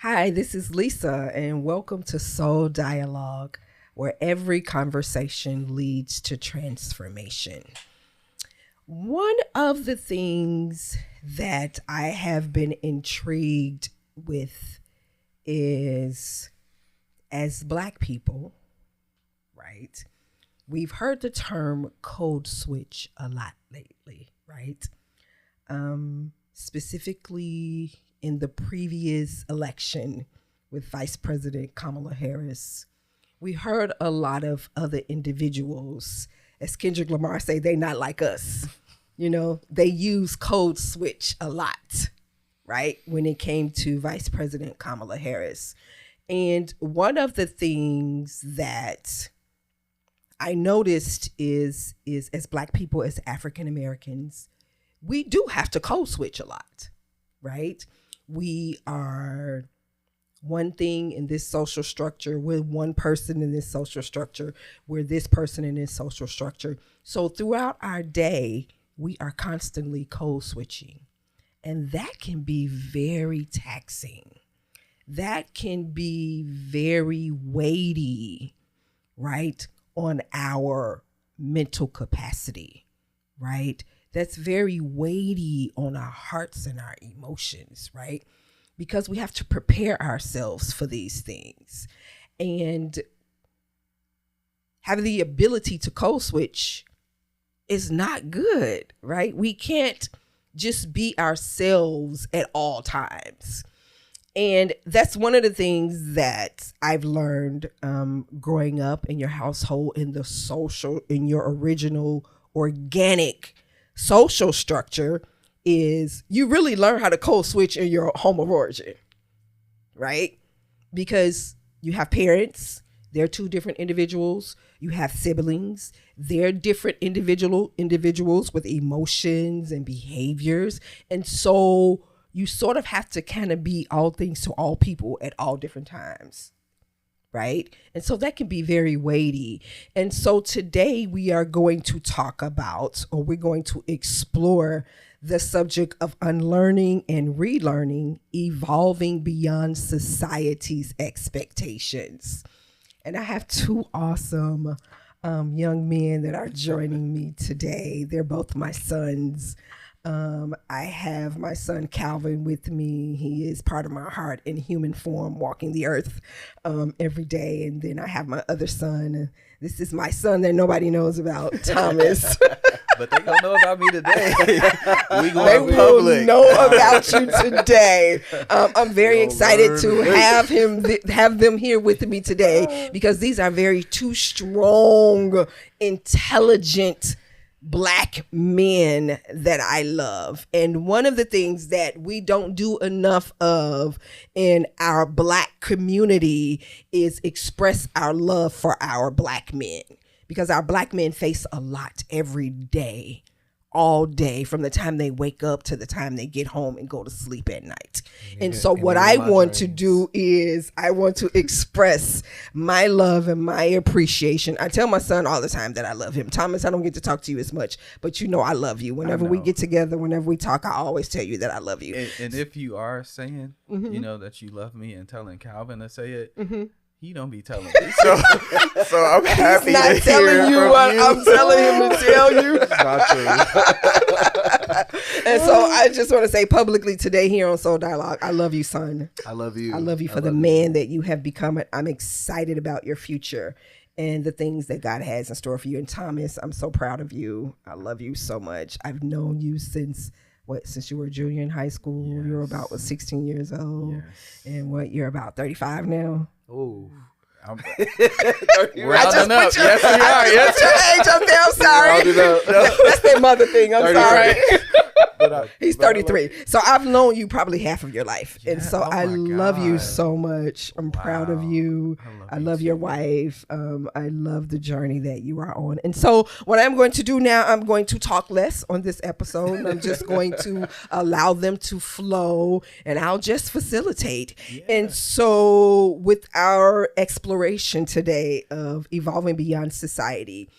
Hi, this is Lisa, and welcome to Soul Dialogue, where every conversation leads to transformation. One of the things that I have been intrigued with is, as Black people, right? We've heard the term code switch a lot lately, right? Specifically in the previous election with Vice President Kamala Harris, we heard a lot of other individuals, as Kendrick Lamar say, they not like us. You know, they use code switch a lot, right? When it came to Vice President Kamala Harris. And one of the things that I noticed is as Black people, as African Americans, we do have to code switch a lot, right? We are one thing in this social structure. We're one person in this social structure. We're this person in this social structure. So throughout our day, we are constantly code switching. And that can be very taxing. That can be very weighty, right, on our mental capacity, right? That's very weighty on our hearts and our emotions, right? Because we have to prepare ourselves for these things. And having the ability to code switch is not good, right? We can't just be ourselves at all times. And that's one of the things that I've learned growing up in your household, in your original organic social structure, is you really learn how to code switch in your home of origin, right? Because you have parents, they're two different individuals. You have siblings, they're different individuals with emotions and behaviors. And so you sort of have to kind of be all things to all people at all different times, right? And so that can be very weighty. And so today we are going to talk about, or we're going to explore the subject of unlearning and relearning, evolving beyond society's expectations. And I have two awesome young men that are joining me today. They're both my sons. I have my son Calvin with me. He is part of my heart in human form, walking the earth every day. And then I have my other son. This is my son that nobody knows about, Thomas. But they gonna know about me today. They will know about you today. I'm very excited to have them here with me today, because these are two strong, intelligent Black men that I love. And one of the things that we don't do enough of in our Black community is express our love for our Black men, because our Black men face a lot every day, all day, from the time they wake up to the time they get home and go to sleep at night. And so what I want to do is I want to express my love and my appreciation. I tell my son all the time that I love him. Thomas, I don't get to talk to you as much, but you know I love you. Whenever we get together, whenever we talk, I always tell you that I love you. And if you are saying, you know, that you love me and telling Calvin to say it, he don't be telling me. So I'm happy He's not telling you what I'm telling him to tell you. It's not true. And so I just want to say publicly today here on Soul Dialogue, I love you, son. I love you. I love you for the man that you have become. I'm excited about your future and the things that God has in store for you. And Thomas, I'm so proud of you. I love you so much. I've known you since you were a junior in high school. Yes. You were about 16 years old. Yes. And you're about 35 now. Oh, I'm rounding up. Yes, we are. Yes, your age up there. I'm sorry. That's their mother thing. I'm sorry. He's 33. So I've known you probably half of your life. Yeah. And so I love you so much. I'm proud of you. I love your wife. I love the journey that you are on. And so what I'm going to do now, I'm going to talk less on this episode. I'm just going to allow them to flow, and I'll just facilitate. Yeah. And so with our exploration today of evolving beyond society,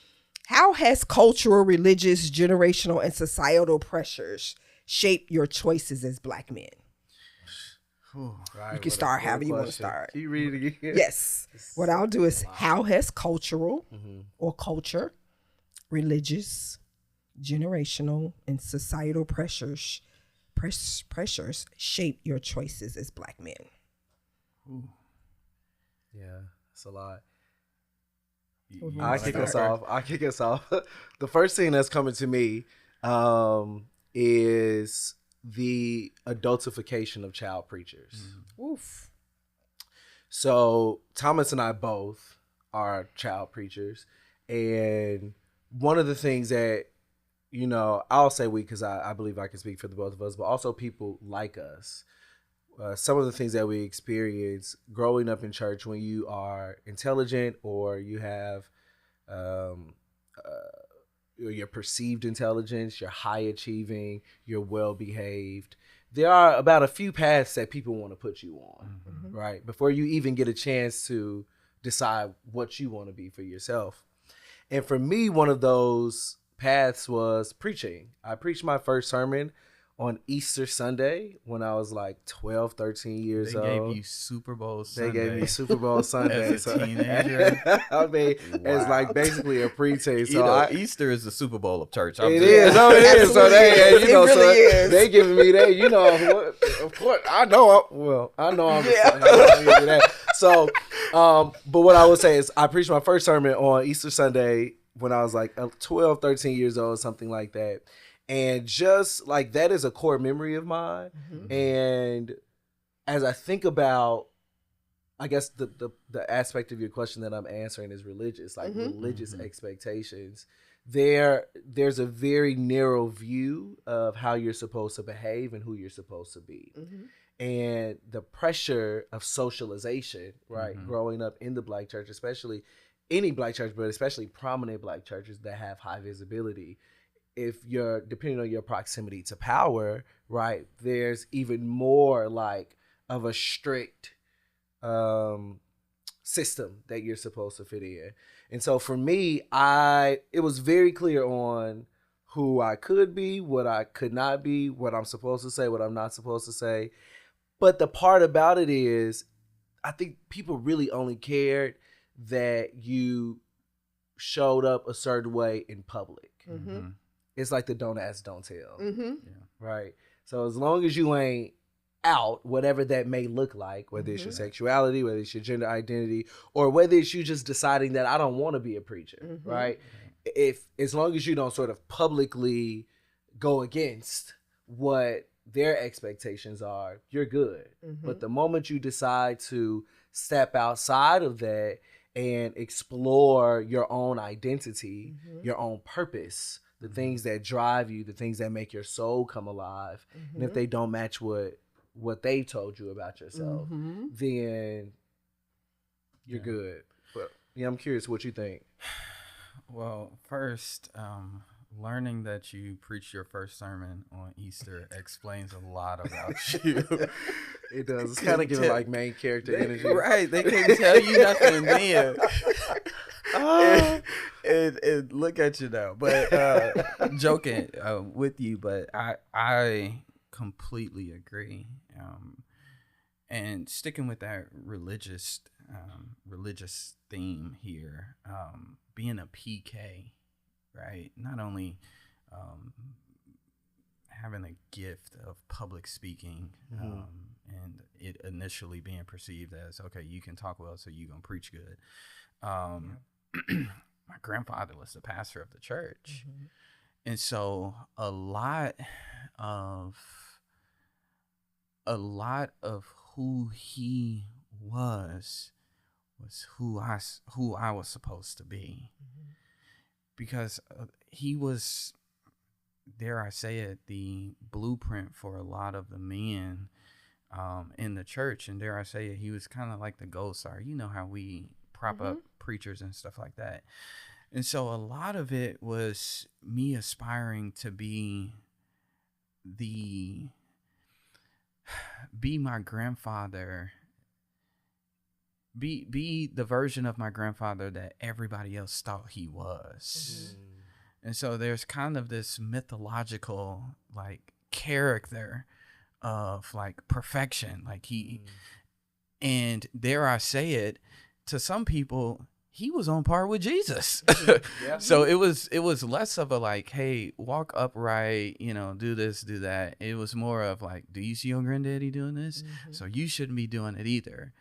how has cultural, religious, generational, and societal pressures shape your choices as Black men? Right, You can start however you want to start. Can you read it again? Yes. What I'll do is, how has cultural or culture, religious, generational, and societal pressures shape your choices as Black men? Ooh. Yeah, that's a lot. I kick us off. The first thing that's coming to me is the adultification of child preachers. Oof. So Thomas and I both are child preachers, and one of the things that, you know, I'll say we, because I believe I can speak for the both of us, but also people like us. Some of the things that we experience growing up in church, when you are intelligent or you have your perceived intelligence, you're high achieving, you're well behaved. There are about a few paths that people want to put you on, right? Before you even get a chance to decide what you want to be for yourself. And for me, one of those paths was preaching. I preached my first sermon on Easter Sunday when I was like 12, 13 years old. They gave you Super Bowl Sunday. They gave me Super Bowl Sunday. As a teenager. I mean, it's like basically a preteen. So Easter is the Super Bowl of church. It is. So they giving me that. You know, of course, I know. I know I'm giving that. So, but what I would say is, I preached my first sermon on Easter Sunday when I was like 12, 13 years old, something like that. And just like that is a core memory of mine. And as I think about, I guess the aspect of your question that I'm answering is religious, like religious expectations. There's a very narrow view of how you're supposed to behave and who you're supposed to be. And the pressure of socialization, right? Growing up in the Black church, especially any Black church, but especially prominent Black churches that have high visibility. If you're depending on your proximity to power, right, there's even more like of a strict system that you're supposed to fit in. And so for me, it was very clear on who I could be, what I could not be, what I'm supposed to say, what I'm not supposed to say. But the part about it is, I think people really only cared that you showed up a certain way in public. It's like the don't ask, don't tell. Right? So as long as you ain't out, whatever that may look like, whether it's your sexuality, whether it's your gender identity, or whether it's you just deciding that I don't want to be a preacher, right? As long as you don't sort of publicly go against what their expectations are, you're good. But the moment you decide to step outside of that and explore your own identity, your own purpose, the things that drive you, the things that make your soul come alive, and if they don't match what they told you about yourself, then you're good. But yeah, I'm curious what you think. Well, first, learning that you preached your first sermon on Easter explains a lot about you. It does. It's kind of giving like main character energy. Right. They couldn't tell you nothing then. And look at you now. But joking with you, but I completely agree. And sticking with that religious theme here, being a PK, right? Not only having a gift of public speaking, and it initially being perceived as, okay, you can talk well, so you're gonna preach good. My grandfather was the pastor of the church, and so a lot of who he was who I was supposed to be, because he was, dare I say it, the blueprint for a lot of the men in the church. And dare I say it, he was kind of like the gold star. You know how we prop up preachers and stuff like that. And so a lot of it was me aspiring to be my grandfather, be the version of my grandfather that everybody else thought he was. And so there's kind of this mythological like character of like perfection. Like and dare I say it, to some people, he was on par with Jesus. Yeah. So it was less of a like, hey, walk upright, do this, do that. It was more of like, do you see your granddaddy doing this? So you shouldn't be doing it either.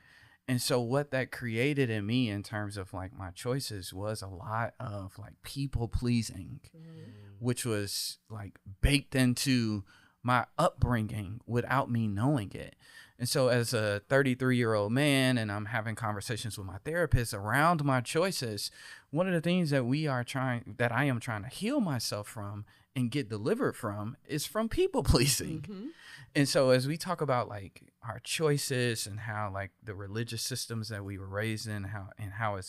And so what that created in me in terms of like my choices was a lot of like people pleasing, which was like baked into my upbringing without me knowing it. And so as a 33-year-old man, and I'm having conversations with my therapist around my choices, one of the things that I am trying to heal myself from and get delivered from is from people pleasing. And so as we talk about like our choices and how like the religious systems that we were raised in, how it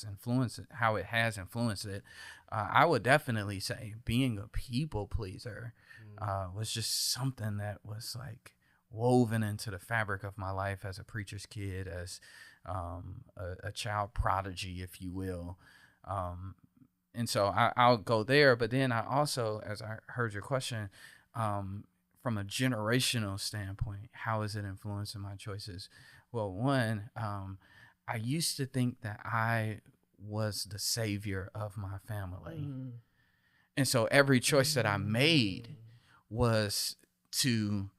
has influenced it, I would definitely say being a people pleaser was just something that was like woven into the fabric of my life as a preacher's kid, as a child prodigy, if you will. And so I'll go there. But then I also, as I heard your question, from a generational standpoint, how is it influencing my choices? Well, one, I used to think that I was the savior of my family. And so every choice that I made was to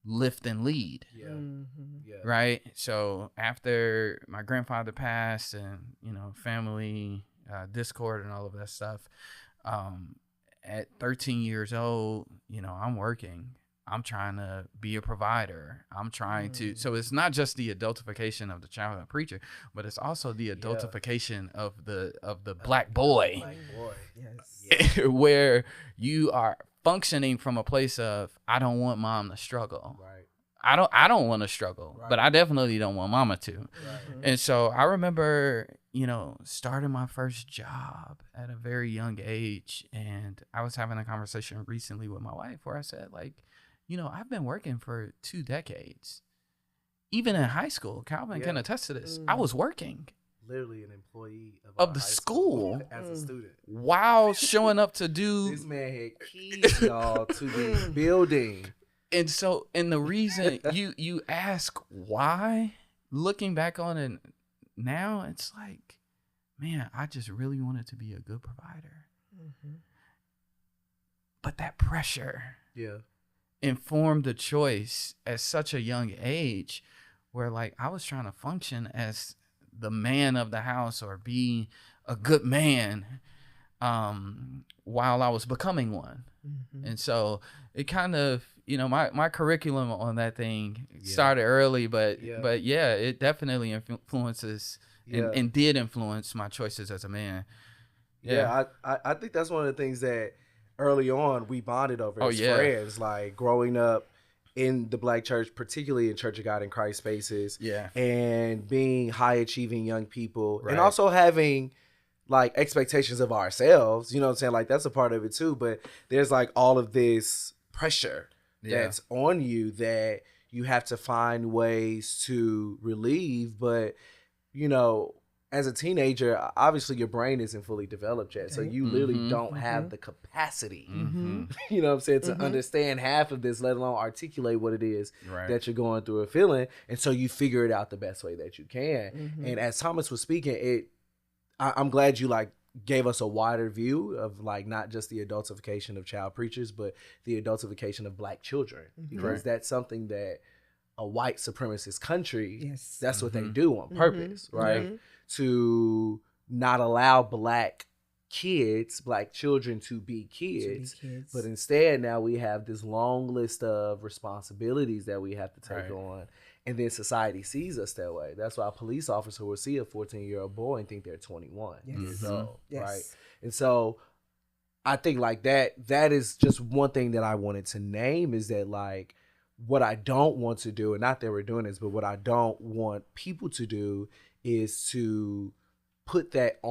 lift and lead. Right. So after my grandfather passed and, family discord and all of that stuff, at 13 years old, I'm working. I'm trying to be a provider. I'm trying to. So it's not just the adultification of the childhood preacher, but it's also the adultification of the black boy. Black boy. Yes. Where you are functioning from a place of, I don't want mom to struggle. Right. I don't want to struggle, Right. but I definitely don't want mama to. Right. And so I remember, starting my first job at a very young age. And I was having a conversation recently with my wife where I said, like, I've been working for 2 decades. Even in high school, Calvin can attest to this. I was working. Literally an employee Of the school as a student. While showing up to do. This man had keys, y'all, to the building. And so, and the reason you ask why, looking back on it now, it's like, man, I just really wanted to be a good provider. But that pressure informed the choice at such a young age where like I was trying to function as the man of the house or be a good man while I was becoming one. And so it kind of, my curriculum on that thing started early, but it definitely influences and did influence my choices as a man. I think that's one of the things that early on we bonded over as friends, like growing up in the Black church, particularly in Church of God in Christ spaces, and being high achieving young people, and also having like expectations of ourselves, you know what I'm saying? Like that's a part of it too, but there's like all of this pressure that's on you that you have to find ways to relieve. But, as a teenager, obviously your brain isn't fully developed yet. So you literally don't have the capacity, you know what I'm saying, to understand half of this, let alone articulate what it is that you're going through or feeling. And so you figure it out the best way that you can. And as Thomas was speaking, I'm glad you like gave us a wider view of like not just the adultification of child preachers, but the adultification of Black children, because that's something that a white supremacist country, that's what they do on purpose, right? To not allow Black kids, Black children to be kids. But instead now we have this long list of responsibilities that we have to take on. And then society sees us that way. That's why a police officer will see a 14-year-old boy and think they're 21 years old, right? And so I think like that is just one thing that I wanted to name, is that like what I don't want to do, and not that we're doing this, but what I don't want people to do is to put that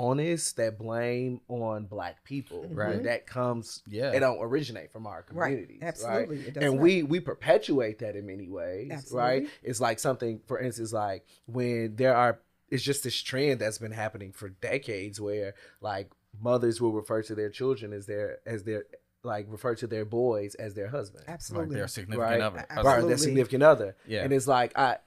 blame on Black people, right? That comes, it don't originate from our communities, Absolutely. right? It does and not. we perpetuate that in many ways, right? It's like something, for instance, like when it's just this trend that's been happening for decades where like mothers will refer to their children as their like refer to their boys as their husband. Like Absolutely. their significant other. Right, Absolutely. their significant other. Yeah. And it's like I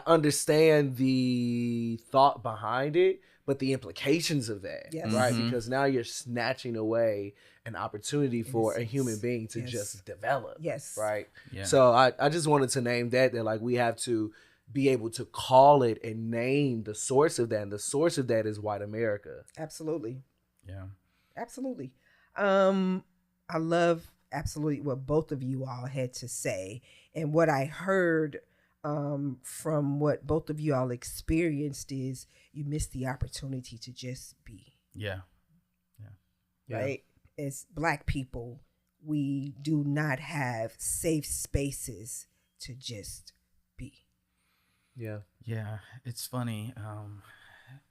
understand the thought behind it, but the implications of that, Yes. right? Mhm. Because now you're snatching away an opportunity for a Innocence. human being to Yes. just develop. Yes. Right. Yeah. So I just wanted to name that like we have to be able to call it and name the source of that. And the source of that is white America. Absolutely. Yeah. Absolutely. I love absolutely what both of you all had to say, and what I heard from what both of you all experienced is you missed the opportunity to just be. Yeah. Yeah. Right? As Black people, we do not have safe spaces to just be. Yeah. Yeah. It's funny.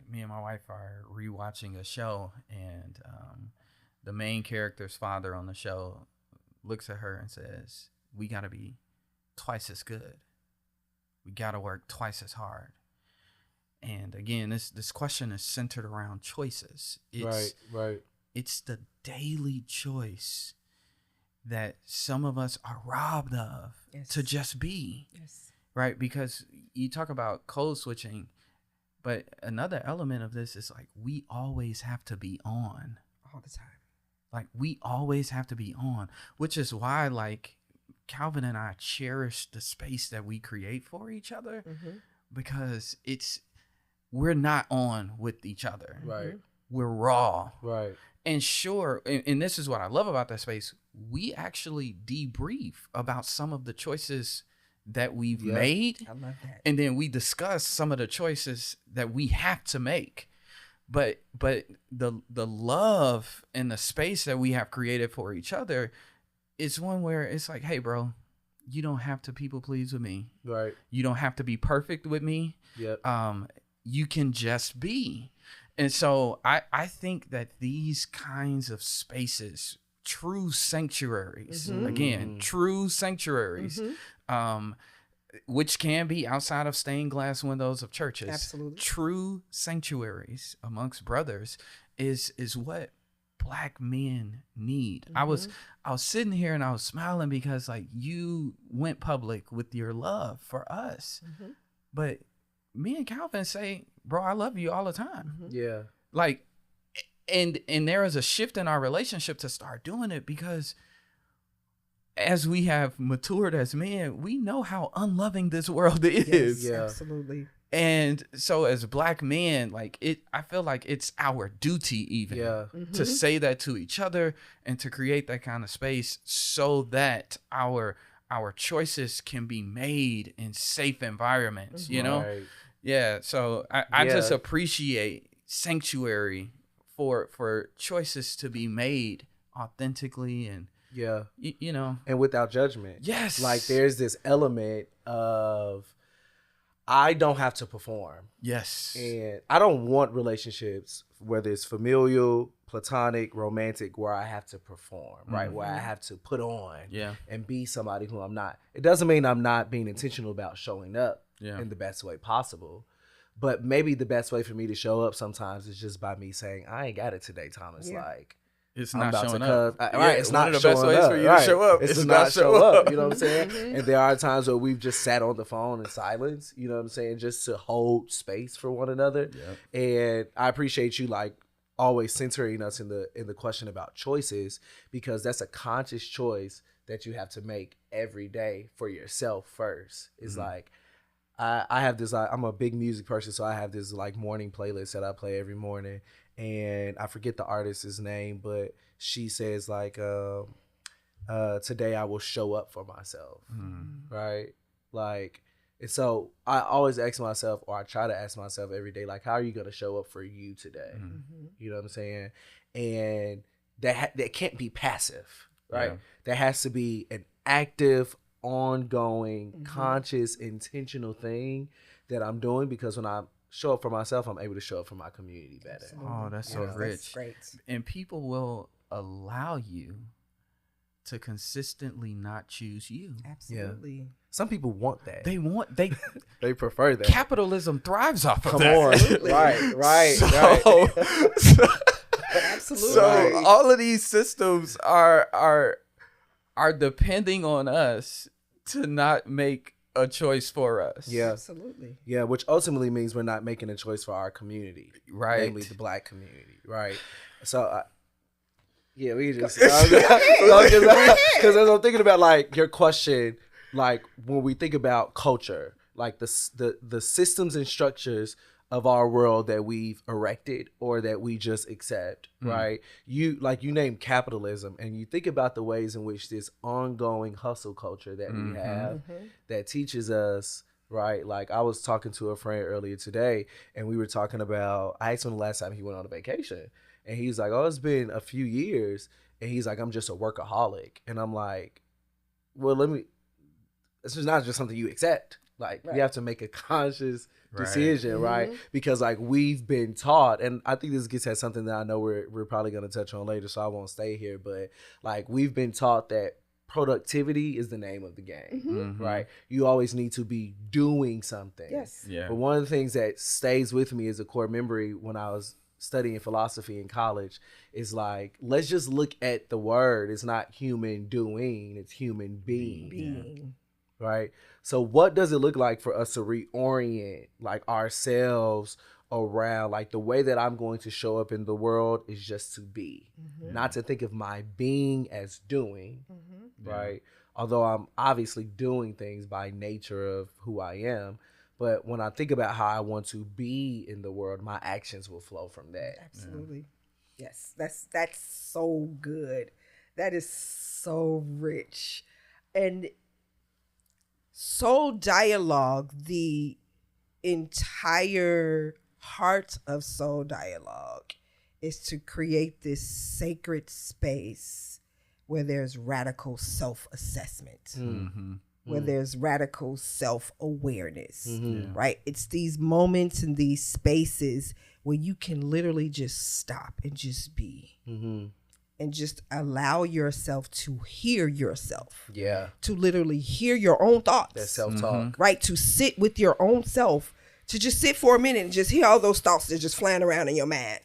Me and my wife are rewatching a show, and the main character's father on the show looks at her and says, "We got to be twice as good. We got to work twice as hard." And again, this question is centered around choices. Right. It's the daily choice that some of us are robbed of Yes. to just be, Yes. right? Because you talk about code switching, but another element of this is like we always have to be on. All the time. Like we always have to be on, which is why like Calvin and I cherish the space that we create for each other, Mm-hmm. because we're not on with each other. Right. We're raw. Right. And sure, and this is what I love about that space, we actually debrief about some of the choices that we've Yeah. made, I love that. and then we discuss some of the choices that we have to make. But the love and the space that we have created for each other is one where it's like, hey, bro, you don't have to people please with me. Right. You don't have to be perfect with me. Yep. You can just be. And so I think that these kinds of spaces, true sanctuaries, Mhm. again, true sanctuaries, Mhm. which can be outside of stained glass windows of churches. Absolutely. True sanctuaries amongst brothers is what Black men need. I was sitting here and I was smiling because like you went public with your love for us. Mm-hmm. But me and Calvin say, bro, I love you all the time. Yeah. Like, and there is a shift in our relationship to start doing it because as we have matured as men, we know how unloving this world is. Yes, Yeah. absolutely. And so as Black men, like I feel like it's our duty even Yeah. to say that to each other and to create that kind of space so that our choices can be made in safe environments, you know? Right. Yeah. So I Yeah. just appreciate sanctuary for choices to be made authentically and, Yeah. you know. And without judgment. Yes. Like there's this element of I don't have to perform. Yes. And I don't want relationships, whether it's familial, platonic, romantic, where I have to perform, right? Where I have to put on Yeah. and be somebody who I'm not. It doesn't mean I'm not being intentional about showing up Yeah. in the best way possible. But maybe the best way for me to show up sometimes is just by me saying, I ain't got it today, Thomas. Yeah. Like, It's I'm not about showing to up. right, Yeah, it's one not of the best showing ways up. for you Right. to show up. It's is to not not show up. You know what I'm Mhm. saying? And there are times where we've just sat on the phone in silence, you know what I'm saying, just to hold space for one another. Yep. And I appreciate you like always centering us in the question about choices, because that's a conscious choice that you have to make every day for yourself first. It's like I have this, I'm a big music person, so I have this like morning playlist that I play every morning, and I forget the artist's name, but she says like, today I will show up for myself, right? Like, and so I always ask myself, or I try to ask myself every day, like, how are you going to show up for you today? You know what I'm saying? And that can't be passive, right? Yeah. That has to be an active, ongoing, conscious, intentional thing that I'm doing, because when I show up for myself, I'm able to show up for my community better. Oh, that's so Yes, rich. That's great. And people will allow you to consistently not choose you. Absolutely. Some people want that. They prefer that. Capitalism thrives off of Come that. on. Right. So, Absolutely. So all of these systems are depending on us to not make a choice for us. Yeah. Absolutely. Yeah, which ultimately means we're not making a choice for our community, Right. namely the Black community, right? So, yeah, we just because as I'm thinking about like your question, like when we think about culture, like the systems and structures of our world that we've erected or that we just accept, right? You name capitalism, and you think about the ways in which this ongoing hustle culture that we have that teaches us, right? Like I was talking to a friend earlier today, and we were talking about, I asked him the last time he went on a vacation, and he's like, oh, it's been a few years, and he's like, I'm just a workaholic, and I'm like, well, this is not just something you accept. Like you have to make a conscious decision, right? Because like we've been taught, and I think this gets at something that I know we're probably going to touch on later, so I won't stay here, but like we've been taught that productivity is the name of the game, right? You always need to be doing something. Yes. Yeah. But one of the things that stays with me as a core memory when I was studying philosophy in college is like, let's just look at the word. It's not human doing, it's human being. Right? So what does it look like for us to reorient like ourselves around like the way that I'm going to show up in the world is just to be, not to think of my being as doing, right? Although I'm obviously doing things by nature of who I am, but when I think about how I want to be in the world, my actions will flow from that. Absolutely. Yes. That's so good. That is so rich. And Soul Dialogue, the entire heart of Soul Dialogue is to create this sacred space where there's radical self-assessment, where there's radical self-awareness, right? It's these moments and these spaces where you can literally just stop and just be. And just allow yourself to hear yourself. Yeah. To literally hear your own thoughts. That self-talk. Right? To sit with your own self. To just sit for a minute and just hear all those thoughts that just flying around in your mind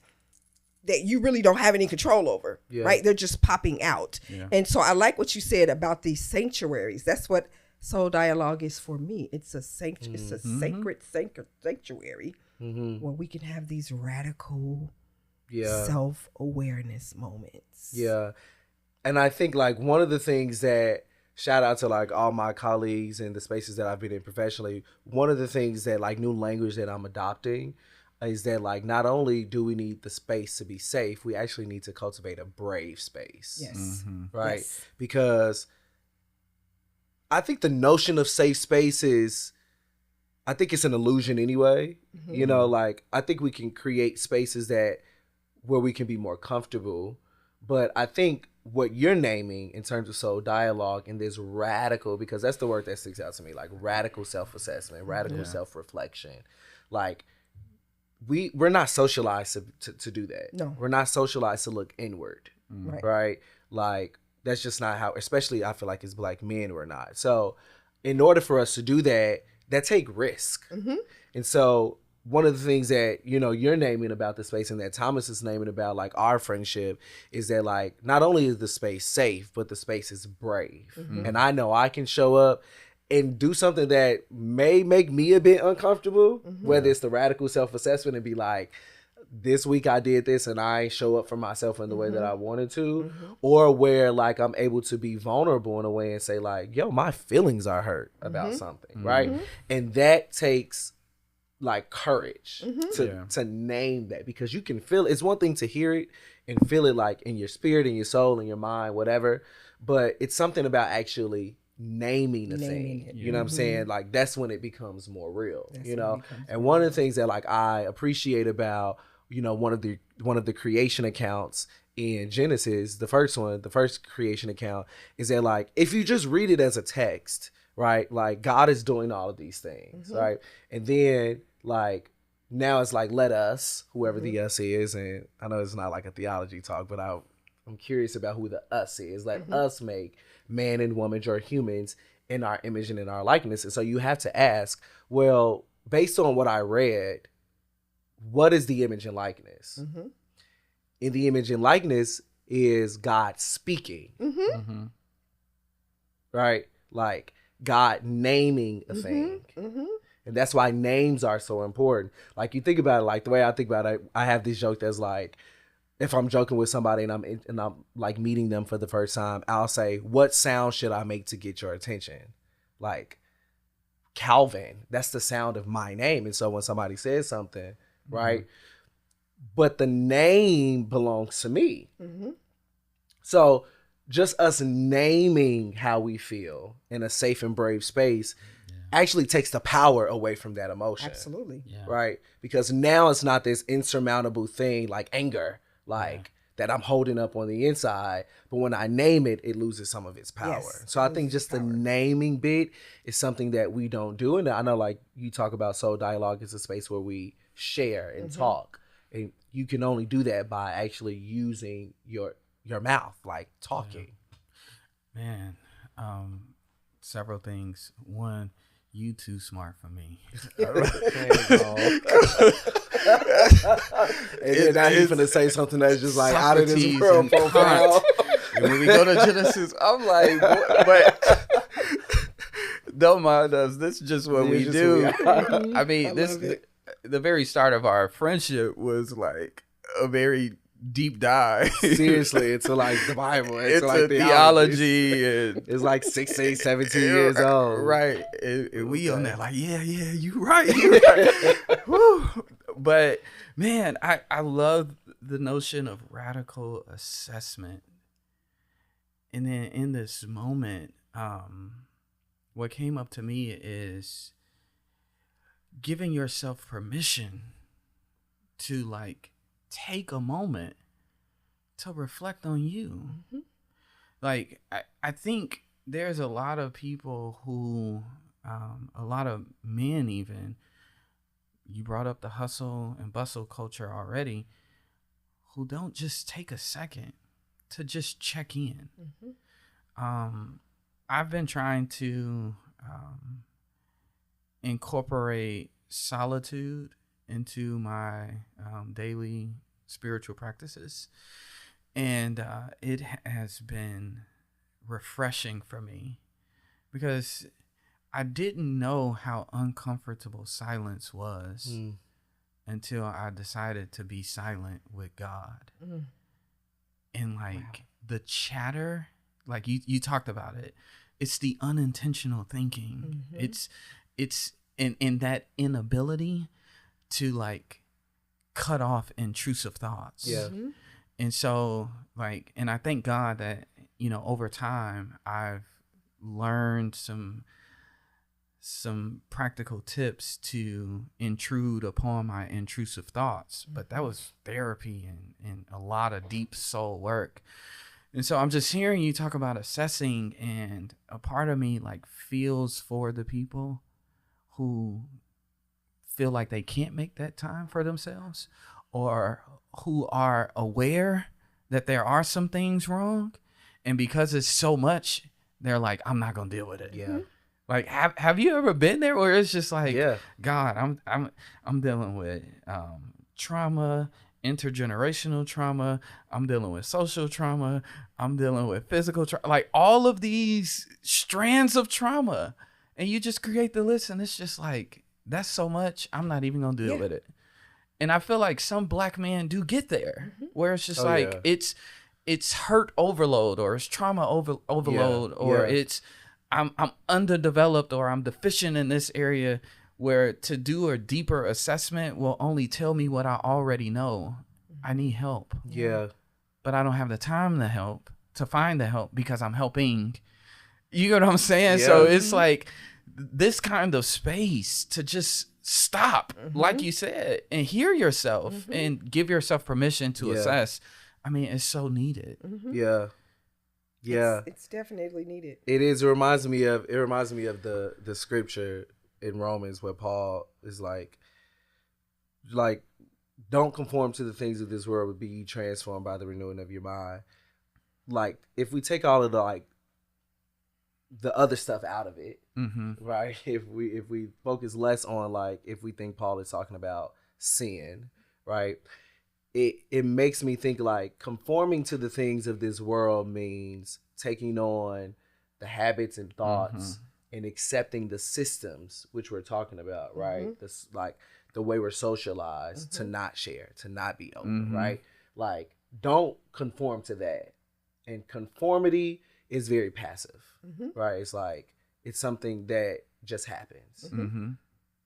that you really don't have any control over. Yeah. Right? They're just popping out. Yeah. And so I like what you said about these sanctuaries. That's what Soul Dialogue is for me. It's a it's a sacred sanctuary where we can have these radical self-awareness moments. Yeah. And I think like one of the things that, shout out to like all my colleagues in the spaces that I've been in professionally, one of the things that like new language that I'm adopting is that like not only do we need the space to be safe, we actually need to cultivate a brave space. Yes. Right? Yes. Because I think the notion of safe space I think it's an illusion anyway. You know, like I think we can create spaces that where we can be more comfortable. But I think what you're naming in terms of Soul Dialogue and this radical, because that's the word that sticks out to me, like radical self-assessment, radical self-reflection. Like we're not socialized to do that. No. We're not socialized to look inward, right? Like that's just not how, especially I feel like as Black men, we're not. So in order for us to do that, that take risk. And so one of the things that, you know, you're naming about the space and that Thomas is naming about like our friendship is that like, not only is the space safe, but the space is brave. And I know I can show up and do something that may make me a bit uncomfortable, whether it's the radical self-assessment and be like, this week I did this and I ain't show up for myself in the way that I wanted to, or where like I'm able to be vulnerable in a way and say like, yo, my feelings are hurt about something, right? And that takes like courage to name that, because you can feel it. It's one thing to hear it and feel it like in your spirit, in your soul, in your mind, whatever, but it's something about actually naming the thing. You know what I'm saying? Like that's when it becomes more real, you know? And one of the things that like I appreciate about, you know, one of the creation accounts in Genesis, the first creation account, is that like if you just read it as a text, right? Like God is doing all of these things, right? And then like now it's like, let us, whoever the us is, and I know it's not like a theology talk, but I'm curious about who the us is. Let us make man and woman or humans in our image and in our likeness. And so you have to ask, well, based on what I read, what is the image and likeness? in the image and likeness is God speaking, Mm-hmm. right? Like God naming a thing. And that's why names are so important. Like you think about it, like the way I think about it, I have this joke that's like, if I'm joking with somebody and I'm like meeting them for the first time, I'll say, "What sound should I make to get your attention?" Like Calvin, that's the sound of my name. And so when somebody says something, right? But the name belongs to me. So just us naming how we feel in a safe and brave space actually takes the power away from that emotion. Absolutely. Yeah. Right? Because now it's not this insurmountable thing like anger, like that I'm holding up on the inside. But when I name it, it loses some of its power. Yes, So I think just the naming bit is something that we don't do. And I know like you talk about Soul Dialogue is a space where we share and talk. And you can only do that by actually using your mouth, like talking. Man, several things. One, you too smart for me. And then now he's gonna say something that's just like out of this world profile. And when we go to Genesis, I'm like, but don't mind us. This is just what we do. I mean, the very start of our friendship was like a very deep dive. Seriously, into like the Bible. It's like theology. And it's like 16, 17 years old. Right. And we on that like, yeah, you right. You right. Woo. But man, I love the notion of radical assessment. And then in this moment, what came up to me is giving yourself permission to like take a moment to reflect on you. Like, I think there's a lot of people who, a lot of men even, you brought up the hustle and bustle culture already, who don't just take a second to just check in. I've been trying to incorporate solitude into my daily spiritual practices, and it has been refreshing for me because I didn't know how uncomfortable silence was until I decided to be silent with God. And like the chatter, like you talked about it, it's the unintentional thinking. It's in that inability to like cut off intrusive thoughts. And so like, and I thank God that, you know, over time I've learned some practical tips to intrude upon my intrusive thoughts, but that was therapy and a lot of deep soul work. And so I'm just hearing you talk about assessing, and a part of me like feels for the people who feel like they can't make that time for themselves, or who are aware that there are some things wrong, and because it's so much, they're like, I'm not gonna deal with it. Like, have you ever been there where it's just like, God, I'm dealing with trauma, intergenerational trauma, I'm dealing with social trauma, I'm dealing with physical trauma, like all of these strands of trauma, and you just create the list, and it's just like, that's so much, I'm not even gonna deal with it. And I feel like some black men do get there, where it's just it's hurt overload, or it's trauma overload, or it's I'm underdeveloped, or I'm deficient in this area, where to do a deeper assessment will only tell me what I already know. I need help. But I don't have the time to find the help because I'm helping. You get what I'm saying? So it's like this kind of space to just stop, like you said, and hear yourself and give yourself permission to assess. I mean, it's so needed. It's definitely needed. It is. It reminds me of the scripture in Romans where Paul is like don't conform to the things of this world, but be ye transformed by the renewing of your mind. Like, if we take all of the other stuff out of it, right? If we focus less on, like, if we think Paul is talking about sin, right? it makes me think like conforming to the things of this world means taking on the habits and thoughts and accepting the systems which we're talking about, right? This like the way we're socialized to not share, to not be open, right? Like don't conform to that. And conformity is very passive, right? It's like it's something that just happens.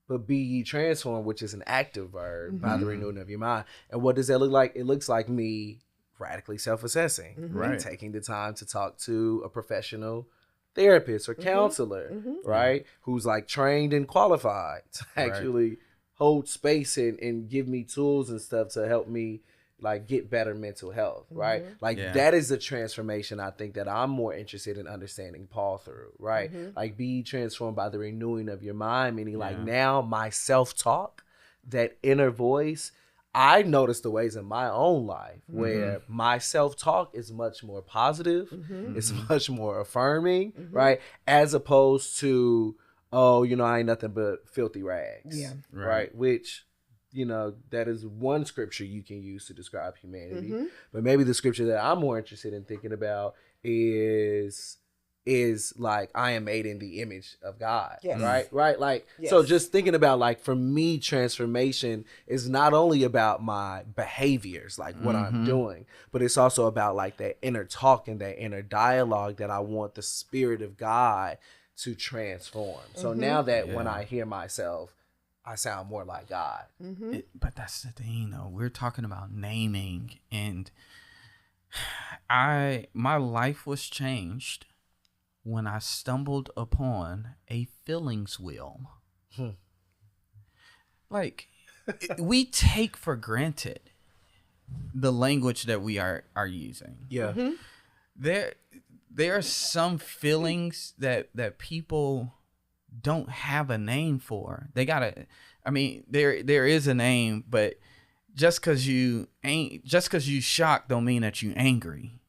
But be ye transformed, which is an active verb, by the renewing of your mind. And what does that look like? It looks like me radically self-assessing, right? Taking the time to talk to a professional therapist or counselor, right? Who's like trained and qualified to actually hold space and give me tools and stuff to help me like get better mental health, right? Like that is the transformation I think that I'm more interested in understanding Paul through, right? Like be transformed by the renewing of your mind, meaning like now my self-talk, that inner voice, I notice the ways in my own life where my self-talk is much more positive, it's much more affirming, right? As opposed to, oh, you know, I ain't nothing but filthy rags, right? Which, you know, that is one scripture you can use to describe humanity. But maybe the scripture that I'm more interested in thinking about is like I am made in the image of God, right? Like, so just thinking about like, for me, transformation is not only about my behaviors, like what I'm doing, but it's also about like that inner talk and that inner dialogue that I want the Spirit of God to transform. So now that when I hear myself, I sound more like God. But that's the thing, though. We're talking about naming, and my life was changed when I stumbled upon a feelings wheel. Like, we take for granted the language that we are using. There are some feelings that people don't have a name for. They gotta, I mean, there is a name, but just cause you shocked don't mean that you angry.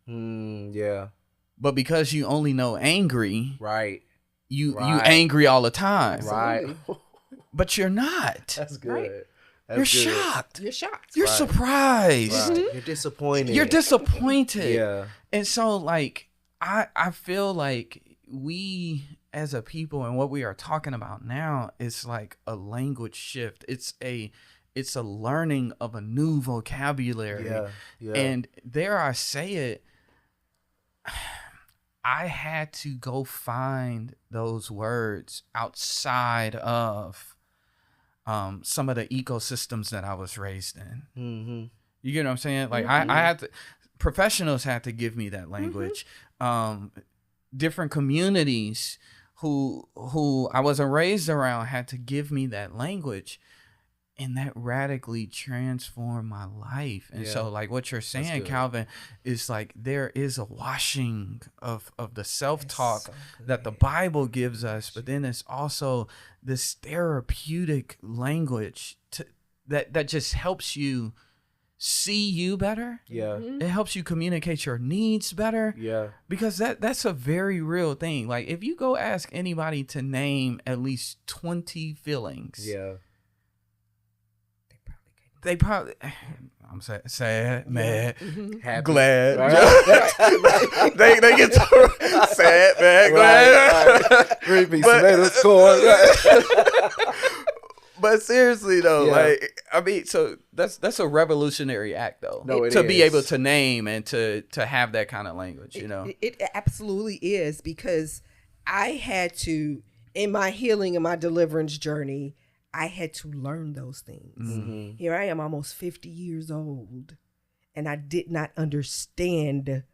But because you only know angry, you angry all the time. But you're not. That's good. That's you're good. shocked. You're shocked. You're surprised. You're disappointed. You're disappointed. And so like I feel like we as a people, and what we are talking about now is like a language shift. It's a learning of a new vocabulary. And dare I say it, I had to go find those words outside of some of the ecosystems that I was raised in. You get what I'm saying? Like I had to, professionals had to give me that language. Different communities who I wasn't raised around had to give me that language, and that radically transformed my life. And so like what you're saying, Calvin, is like there is a washing of the self-talk that the Bible gives us, but then it's also this therapeutic language that just helps you see you better. It helps you communicate your needs better. Because that's a very real thing. Like if you go ask anybody to name at least 20 feelings, they probably I'm sad, mad, happy, glad. They get sad, mad, glad. Green beans, tomatoes, corn. But seriously though, like I mean, so that's a revolutionary act though. Be able to name and to have that kind of language, you know. It absolutely is, because I had to, in my healing and my deliverance journey, I had to learn those things. Here I am, almost 50 years old, and I did not understand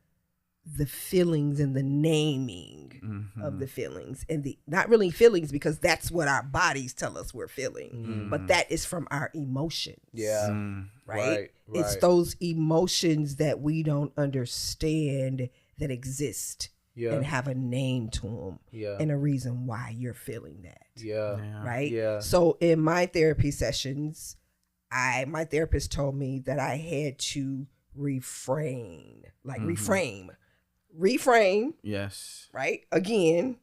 the feelings and the naming of the feelings, and the not really feelings, because that's what our bodies tell us we're feeling, but that is from our emotions. Right? It's those emotions that we don't understand that exist and have a name to them and a reason why you're feeling that. Right? So in my therapy sessions, my therapist told me that I had to reframe. Yes. Right? Again,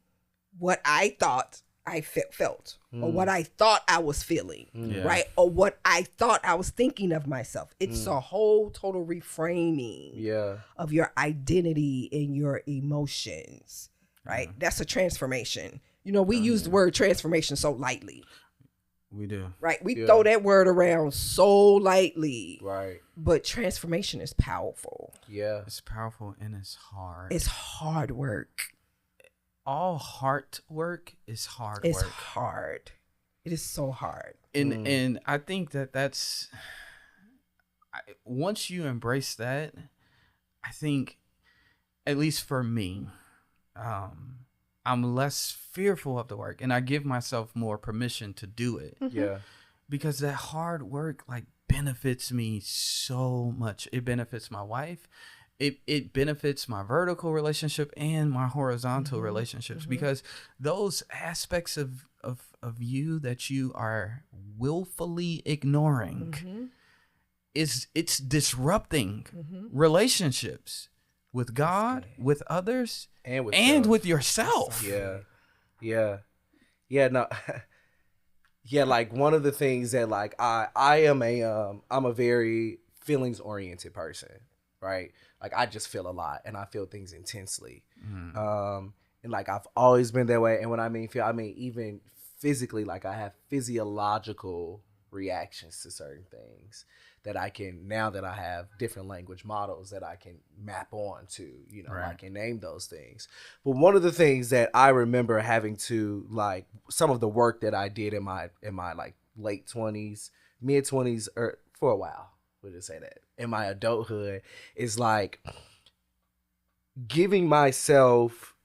what I thought I felt or what I thought I was feeling, Yeah. right? Or what I thought I was thinking of myself. It's a whole total reframing of your identity and your emotions, right? That's a transformation. You know, we use the word transformation so lightly. We do. Right? We throw that word around so lightly. Right. But transformation is powerful. Yeah. It's powerful and it's hard. It's hard work. All heart work is hard It's work. hard. It is so hard. And I think that's once you embrace that, I think, at least for me, I'm less fearful of the work, and I give myself more permission to do it. Yeah. Because that hard work like benefits me so much. It benefits my wife. It benefits my vertical relationship and my horizontal relationships, because those aspects of you that you are willfully ignoring it's disrupting relationships with God, with others, and with yourself. Yeah. Yeah. Yeah. No. Yeah. Like one of the things that like I am I'm a very feelings oriented person, right? Like I just feel a lot and I feel things intensely. And like I've always been that way. And when I mean feel, I mean even physically, like I have physiological reactions to certain things that I can, now that I have different language models that I can map on to, you know, I can name those things. But one of the things that I remember having to, like, some of the work that I did in my like late 20s, mid 20s, or for a while, we'll just say that, in my adulthood, is like giving myself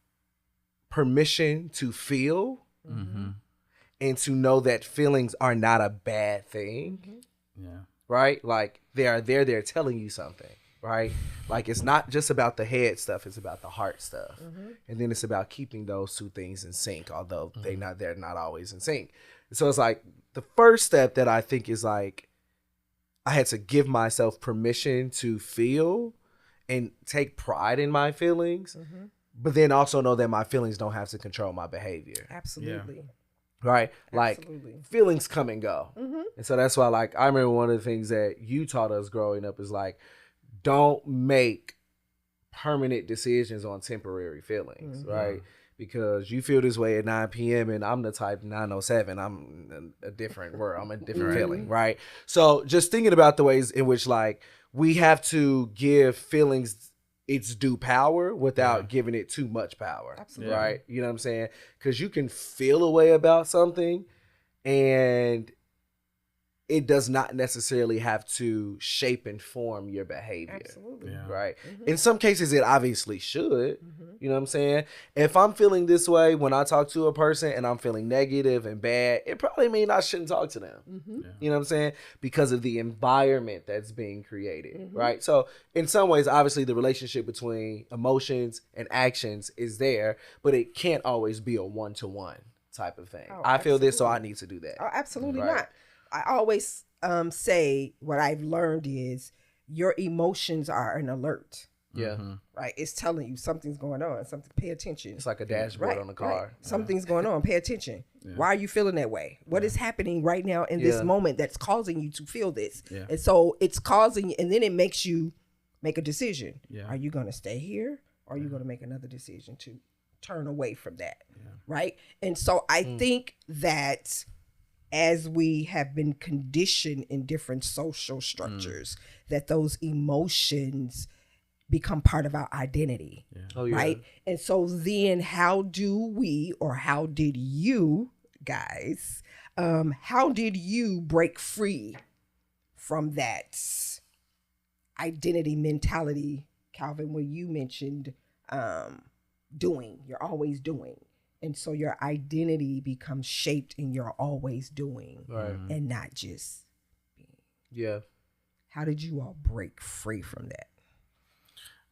permission to feel and to know that feelings are not a bad thing. Yeah. Right? Like they are there, they're telling you something, right? Like it's not just about the head stuff, it's about the heart stuff. And then it's about keeping those two things in sync, although they're not always in sync. So it's like the first step that I think is like I had to give myself permission to feel and take pride in my feelings, but then also know that my feelings don't have to control my behavior. Absolutely. Yeah. Right? Like feelings come and go. And so that's why, like, I remember one of the things that you taught us growing up is like, don't make permanent decisions on temporary feelings, right? Because you feel this way at 9 p.m. and I'm the type 907. I'm in a different world. I'm a different feeling, right? So just thinking about the ways in which, like, we have to give feelings its due power without giving it too much power. Absolutely. Right? You know what I'm saying? Because you can feel a way about something and it does not necessarily have to shape and form your behavior. Absolutely. Yeah. Right? In some cases, it obviously should. You know what I'm saying? If I'm feeling this way when I talk to a person and I'm feeling negative and bad, it probably means I shouldn't talk to them. You know what I'm saying? Because of the environment that's being created. Right? So in some ways, obviously, the relationship between emotions and actions is there, but it can't always be a one-to-one type of thing. I feel this, so I need to do that. Oh, absolutely not. I always say what I've learned is your emotions are an alert. Yeah. Right? It's telling you something's going on. Something. Pay attention. It's like a dashboard on the car. Right. Something's going on. Pay attention. Why are you feeling that way? What is happening right now in this moment that's causing you to feel this? And so it's causing, and then it makes you make a decision. Are you going to stay here? Or are you going to make another decision to turn away from that? Right? And so I think that as we have been conditioned in different social structures, that those emotions become part of our identity, right? And so then how do we, or how did you guys, how did you break free from that identity mentality, Calvin, where you mentioned doing, you're always doing. And so your identity becomes shaped in your always doing and not just being. Yeah. How did you all break free from that?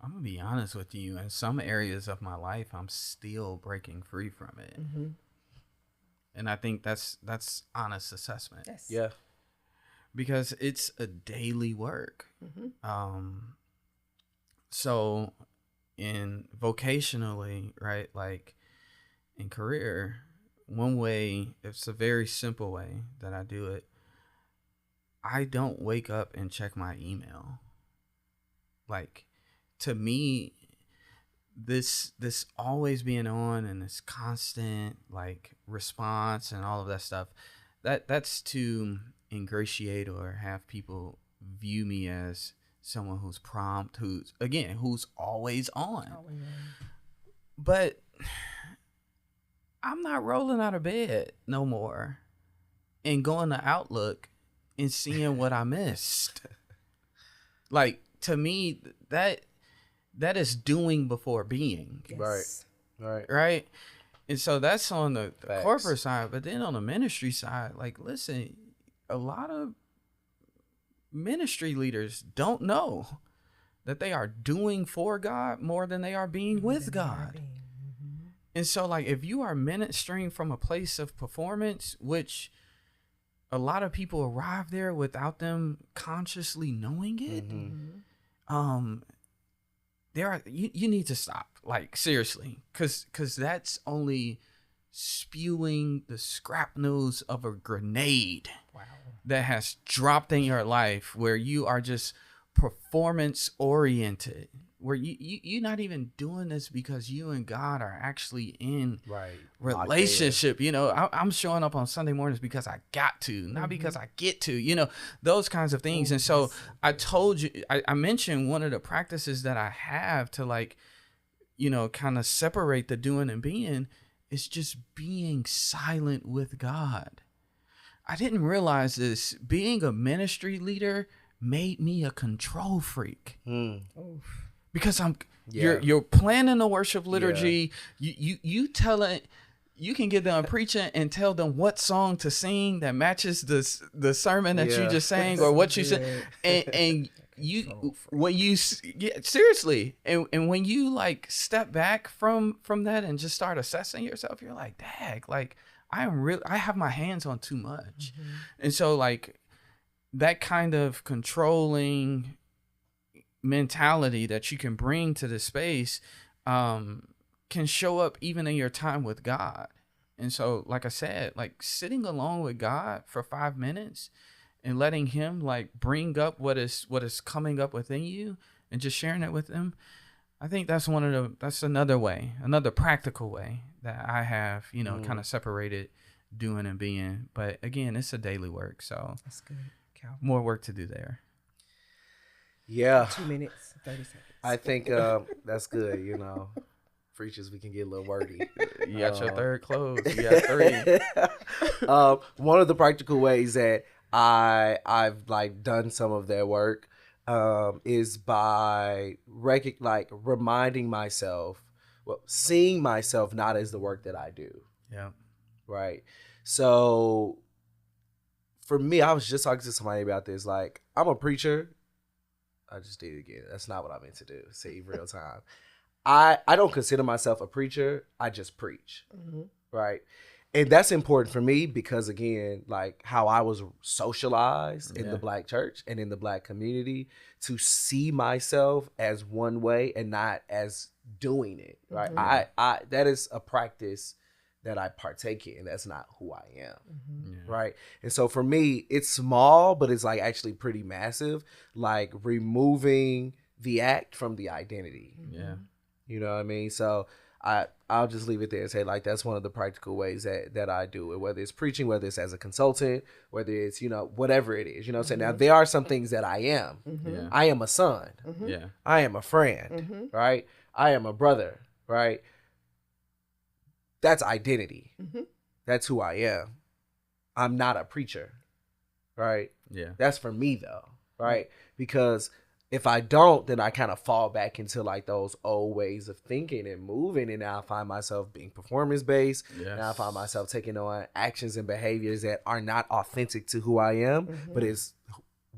I'm going to be honest with you. In some areas of my life, I'm still breaking free from it. And I think that's honest assessment. Yes. Yeah. Because it's a daily work. So in vocationally, right, like in career, one way, it's a very simple way that I do it. I don't wake up and check my email. Like, to me, this always being on and this constant like response and all of that stuff, that's to ingratiate or have people view me as someone who's prompt, who's always on. But I'm not rolling out of bed no more and going to Outlook and seeing what I missed. Like, to me, that is doing before being. Yes. Right. And so that's on the Facts. corporate side. But then on the ministry side, like, listen, a lot of ministry leaders don't know that they are doing for God more than they are being with God. And so, like, if you are ministering from a place of performance, which a lot of people arrive there without them consciously knowing it, you need to stop, like, seriously, because that's only spewing the scrap news of a grenade that has dropped in your life, where you are just performance oriented, where you're not even doing this because you and God are actually in relationship. You know, I'm showing up on Sunday mornings because I got to, not because I get to, you know, those kinds of things. And so I told you, I mentioned one of the practices that I have to, like, you know, kind of separate the doing and being is just being silent with God. I didn't realize this. Being a ministry leader made me a control freak. Because you're planning the worship liturgy. You telling, you can get them preaching and tell them what song to sing that matches the sermon that you just sang or what you said, and you when you seriously, and when you like step back from that and just start assessing yourself, you're like, dang, like I have my hands on too much. And so, like, that kind of controlling mentality that you can bring to the space can show up even in your time with God. And so, like I said, like, sitting alone with God for 5 minutes and letting him, like, bring up what is coming up within you and just sharing it with him, I think that's another practical way that I have, you know, kind of separated doing and being. But again, it's a daily work, so That's good, Calvin. More work to do there. Yeah. 2 minutes, 30 seconds. I think that's good, you know. Preachers, we can get a little wordy. You got your third close. You got 3. One of the practical ways that I've like done some of that work is by reminding myself, seeing myself not as the work that I do. Yeah. Right. So for me, I was just talking to somebody about this. Like, I'm a preacher. I just did it again. That's not what I meant to do. Save real time. I don't consider myself a preacher. I just preach. Right. And that's important for me because, again, like how I was socialized in the Black church and in the Black community, to see myself as one way and not as doing it. Right. I that is a practice that I partake in. That's not who I am. Right. And so for me, it's small, but it's like actually pretty massive, like removing the act from the identity. Yeah. You know what I mean? So I'll just leave it there and say, like, that's one of the practical ways that I do it, whether it's preaching, whether it's as a consultant, whether it's, you know, whatever it is, you know what I'm saying? Now, there are some things that I am. Yeah. I am a son. Yeah. I am a friend, right? I am a brother, right? That's identity. That's who I am. I'm not a preacher, right? Yeah. That's for me, though, right? Because if I don't, then I kind of fall back into like those old ways of thinking and moving. And now I find myself being performance based. Yes. Now I find myself taking on actions and behaviors that are not authentic to who I am, but it's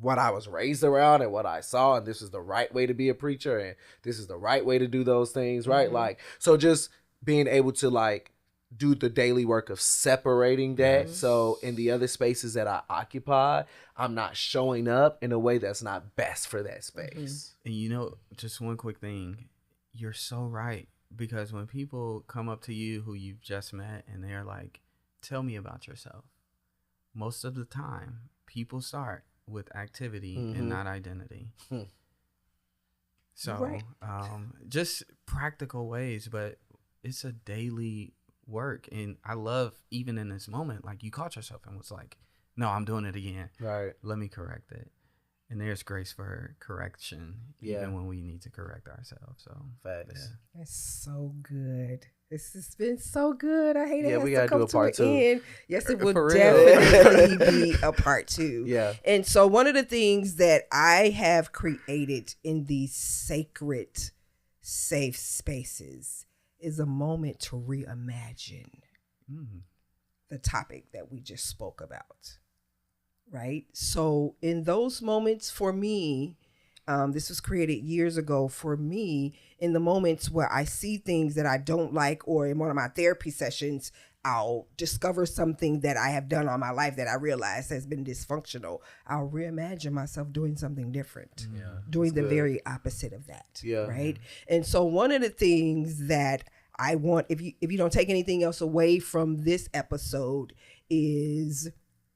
what I was raised around and what I saw. And this is the right way to be a preacher. And this is the right way to do those things, right? Like, so just being able to like do the daily work of separating that. So in the other spaces that I occupy, I'm not showing up in a way that's not best for that space. And you know, just one quick thing, you're so right. Because when people come up to you who you've just met and they're like, tell me about yourself. Most of the time, people start with activity and not identity. So, Right. just practical ways, but it's a daily work. And I love, even in this moment, like you caught yourself and was like, no, I'm doing it again. Right. Let me correct it. And there's grace for correction, even when we need to correct ourselves. So, Facts. yeah. That's so good. This has been so good. I hate it. Yeah, has we to gotta come do a to part an two. end. Yes, it would For real. definitely be a part 2. Yeah. And so one of the things that I have created in these sacred, safe spaces is a moment to reimagine the topic that we just spoke about. Right? So in those moments for me, this was created years ago for me, in the moments where I see things that I don't like, or in one of my therapy sessions, I'll discover something that I have done on my life that I realize has been dysfunctional. I'll reimagine myself doing something different, doing the very opposite of that. Yeah. Right. And so one of the things that I want, if you don't take anything else away from this episode, is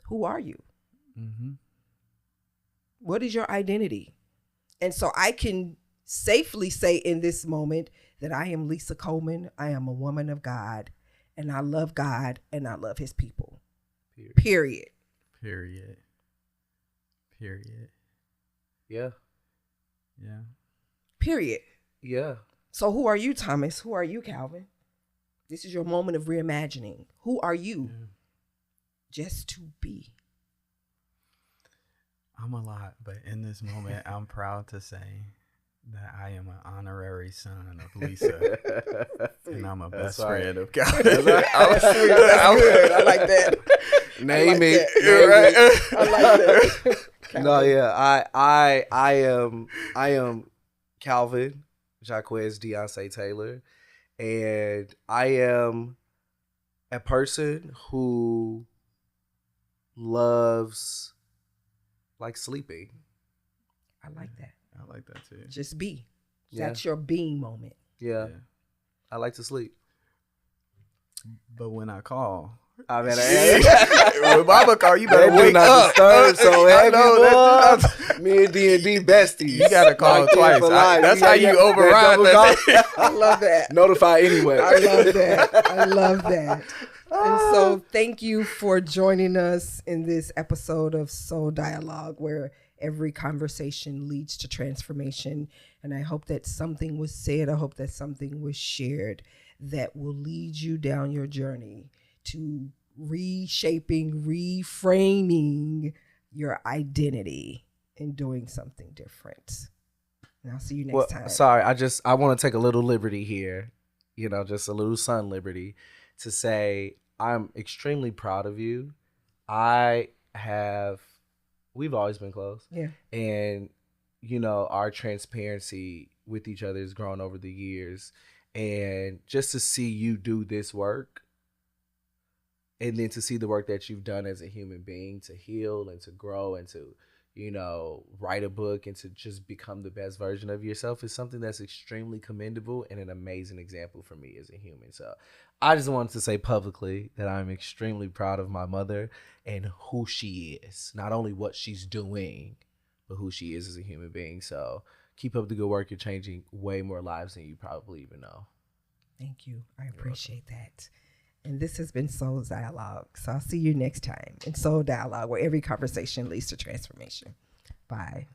who are you? What is your identity? And so I can safely say in this moment that I am Lisa Coleman. I am a woman of God, and I love God, and I love his people. Period. Yeah. Period. Yeah. So who are you, Thomas? Who are you, Calvin? This is your moment of reimagining. Who are you? Just to be. I'm a lot, but in this moment, I'm proud to say that I am an honorary son of Lisa, and I'm a best friend of God. That's good. I like that. Name it. I like that. No, yeah. I am Calvin Jaquez Deontay Taylor, and I am a person who loves like sleeping. I like that. I like that too. Just be. Yeah. That's your being moment. Yeah. I like to sleep. But when I call, I mean, when Mama call, you better wake up. Disturb, so I heavy, know, boy. Me and D&D besties. You gotta call Locked in twice. for life. That's how you override that. I love that. Notify anyway. I love that. I love that. And so thank you for joining us in this episode of Soul Dialogue, where every conversation leads to transformation. And I hope that something was said. I hope that something was shared that will lead you down your journey to reshaping, reframing your identity and doing something different. And I'll see you next time. Sorry, I want to take a little liberty here, just a little son liberty, to say I'm extremely proud of you. We've always been close. Yeah. And, our transparency with each other has grown over the years. And just to see you do this work, and then to see the work that you've done as a human being to heal and to grow and to, write a book and to just become the best version of yourself is something that's extremely commendable and an amazing example for me as a human. So I just wanted to say publicly that I'm extremely proud of my mother and who she is, not only what she's doing, but who she is as a human being. So keep up the good work. You're changing way more lives than you probably even know. Thank you. I appreciate that. And this has been Soul Dialogue. So I'll see you next time in Soul Dialogue, where every conversation leads to transformation. Bye.